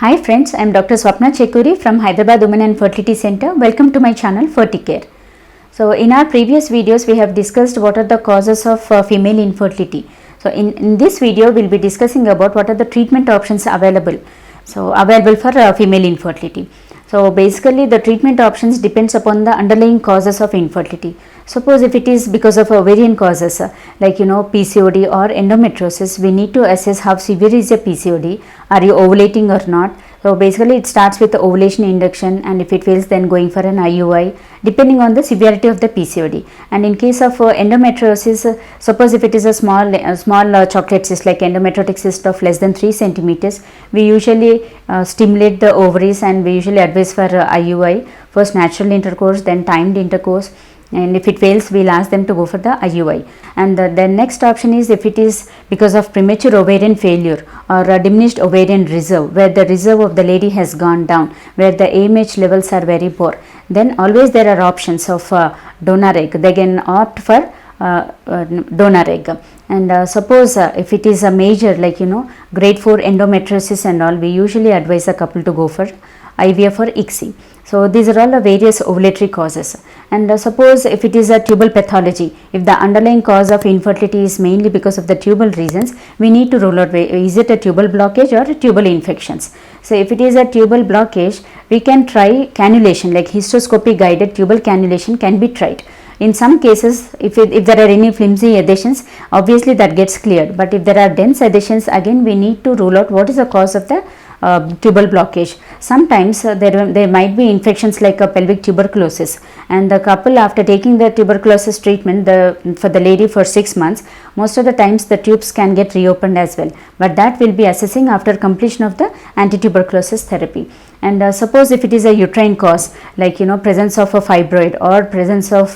Hi friends, I am Dr. Swapna Chekuri from Hyderabad Women and Fertility Center. Welcome to my channel Ferticare. So in our previous videos we have discussed what are the causes of female infertility. So in this video we will be discussing about what are the treatment options available. So available for female infertility. So basically the treatment options depends upon the underlying causes of infertility. Suppose if it is because of ovarian causes like PCOD or endometriosis, we need to assess how severe is your PCOD, are you ovulating or not. So basically it starts with the ovulation induction, and if it fails then going for an IUI depending on the severity of the PCOD. And in case of endometriosis, suppose if it is a small chocolate cyst like endometriotic cyst of less than 3 centimeters, we usually stimulate the ovaries and we usually advise for IUI, first natural intercourse then timed intercourse, and if it fails we will ask them to go for the IUI. And the next option is if it is because of premature ovarian failure or a diminished ovarian reserve, where the reserve of the lady has gone down, where the AMH levels are very poor, then always there are options of donor egg. They can opt for donor egg. And suppose if it is a major like grade 4 endometriosis and all, we usually advise a couple to go for IVF or ICSI. So these are all the various ovulatory causes. And suppose if it is a tubal pathology, if the underlying cause of infertility is mainly because of the tubal reasons, we need to rule out is it a tubal blockage or a tubal infections. So if it is a tubal blockage, we can try cannulation, like hysteroscopy guided tubal cannulation can be tried. In some cases, if there are any flimsy adhesions, obviously that gets cleared. But if there are dense adhesions, again we need to rule out what is the cause of the tubal blockage. Sometimes there might be infections like a pelvic tuberculosis, and the couple after taking the tuberculosis treatment for the lady for 6 months, most of the times the tubes can get reopened as well, but that will be assessing after completion of the anti-tuberculosis therapy. And suppose if it is a uterine cause like presence of a fibroid or presence of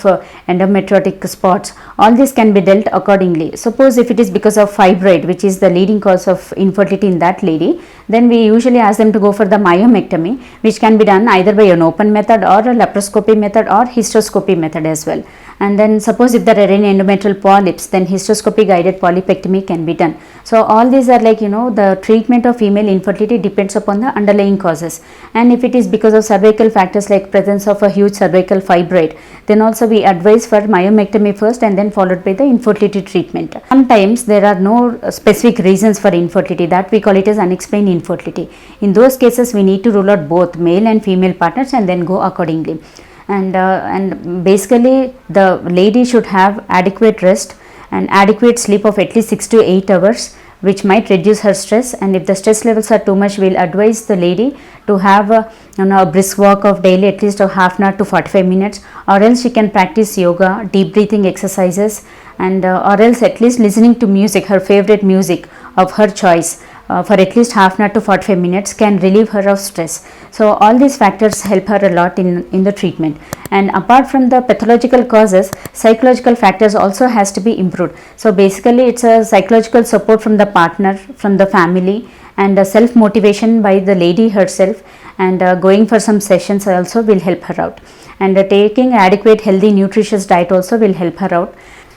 endometriotic spots, all this can be dealt accordingly. Suppose if it is because of fibroid, which is the leading cause of infertility in that lady, then we usually ask them to go for the myomectomy, which can be done either by an open method or a laparoscopy method or hysteroscopy method as well. And then suppose if there are any endometrial polyps, then hysteroscopy guided polypectomy can be done. So all these are like the treatment of female infertility depends upon the underlying causes. And if it is because of cervical factors like presence of a huge cervical fibroid, then also we advise for myomectomy first and then followed by the infertility treatment. Sometimes there are no specific reasons for infertility, that we call it as unexplained infertility. In those cases we need to rule out both male and female partners and then go accordingly. And basically the lady should have adequate rest and adequate sleep of at least 6 to 8 hours, which might reduce her stress. And if the stress levels are too much, we will advise the lady to have a brisk walk of daily at least a half an hour to 45 minutes, or else she can practice yoga, deep breathing exercises, and or else at least listening to music, her favorite music of her choice, for at least half an hour to 45 minutes can relieve her of stress. So all these factors help her a lot in the treatment. And apart from the pathological causes, psychological factors also has to be improved. So basically it's a psychological support from the partner, from the family, and self motivation by the lady herself, and going for some sessions also will help her out. And taking adequate healthy nutritious diet also will help her out.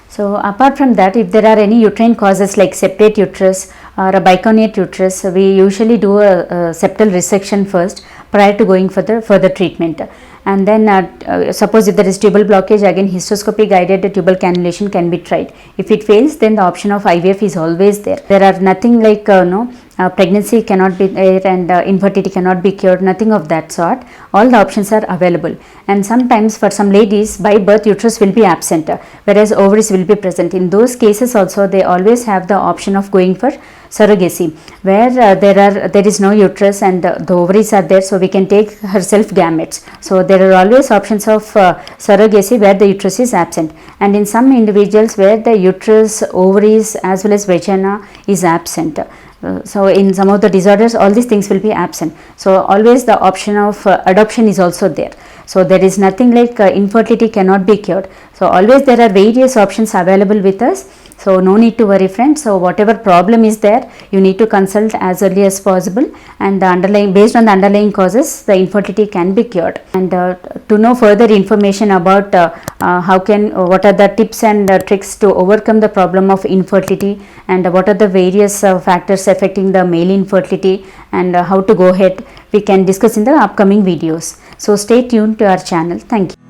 So apart from that, if there are any uterine causes like septate uterus or a biconate uterus, we usually do a septal resection first prior to going for the further treatment. And then suppose if there is tubal blockage, again hysteroscopy guided tubal cannulation can be tried. If it fails, then the option of IVF is always there. There are nothing like pregnancy cannot be there and infertility cannot be cured, nothing of that sort. All the options are available. And sometimes for some ladies by birth uterus will be absent, whereas ovaries will be present. In those cases also they always have the option of going for surrogacy, where there is no uterus and the ovaries are there, so we can take her self gametes. So there are always options of surrogacy where the uterus is absent. And in some individuals where the uterus, ovaries as well as vagina is absent, so in some of the disorders all these things will be absent. So always the option of adoption is also there. So there is nothing like infertility cannot be cured. So always there are various options available with us, So no need to worry friends. So whatever problem is there, you need to consult as early as possible, and the underlying, based on the underlying causes, the infertility can be cured. And to know further information about what are the tips and tricks to overcome the problem of infertility, and what are the various factors affecting the male infertility, and how to go ahead, we can discuss in the upcoming videos. So stay tuned to our channel. Thank you.